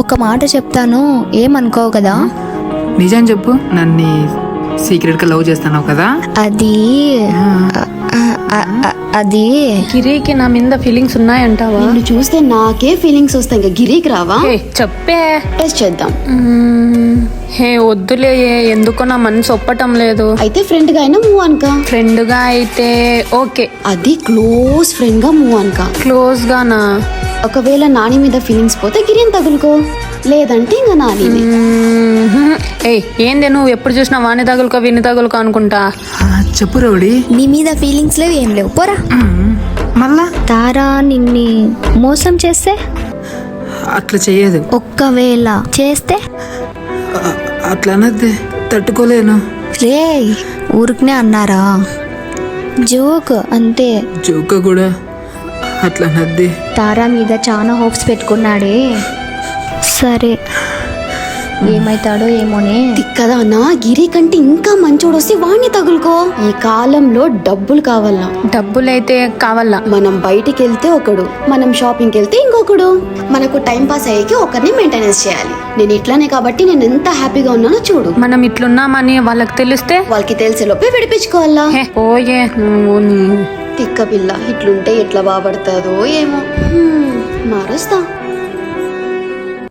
ఒక మాట చెప్తాను, ఏమనుకోవు కదా? నిజం చెప్పు, నన్ను సీక్రెట్ గా లవ్ చేస్తున్నావు కదా? అది అది గిరికి నా మీద ఫీలింగ్స్ ఉన్నాయంటావా? నిన్ను చూస్తే నాకే ఫీలింగ్స్ వస్తాయి, ఇంకా గిరికి రావా? చెప్పే. టెస్ట్ చేద్దాం. హే వద్దులే, ఎందుకో నా మనసు ఒప్పటం లేదు. అయితే ఫ్రెండ్ గా అయినా మూవ్ అనుక. ఫ్రెండ్ గా అయితే ఓకే, అది క్లోజ్ ఫ్రెండ్ గా మూవ్ అనుక. క్లోజ్ గానా? ఒకవేళ నాని మీద ఫీలింగ్స్ పోతే గిరిని తగులుకో, లేదంటే ఇంకా నాని. ఏంది నువ్వు ఎప్పుడు చూసినా వాణి తగులుకో విని తగులుకో అనుకుంటా. చెప్పు రౌడీ. నీ మీద ఫీలింగ్స్ లేవు, ఏం లేవు, పోరా. మళ్ళా తారా నిన్ని మోసం చేస్తే? అట్లా చెయ్యదు. ఒక్కవేళ చేస్తే? అట్లా అనద్దే, తట్టుకోలేను. రే ఊరికనే అన్నారా, జోక్ అంతే. జోక కూడా అట్లా అనద్దే. తారా మీద చాలా హోప్స్ పెట్టుకున్నాడే, సరే ఏమైతాడో ఏమోనే. కదా నా గిరి కంటే ఇంకా మంచోడు వస్తే వాణ్ణి తగులుకో. ఈ కాలంలో డబ్బులు కావాలా? డబ్బులైతే కావాలా. మనం బయటికి వెళ్తే ఒకడు, మనం షాపింగ్కి వెళ్తే ఇంకొకడు. మనకు టైం పాస్ అయ్యేకి ఒకరిని మెయింటెనెన్స్ చేయాలి. నేను ఇట్లానే కాబట్టి నేను ఎంత హ్యాపీగా ఉన్నానో చూడు. మనం ఇట్లున్నామని వాళ్ళకి తెలిస్తే వాళ్ళకి తెలిసే లోపే విడిపించుకోవాలా. ఓయే నువ్వు తిక్క పిల్ల ఇట్లుంటే ఎట్లా బాగుపడతాదో ఏమో. మారుస్తా.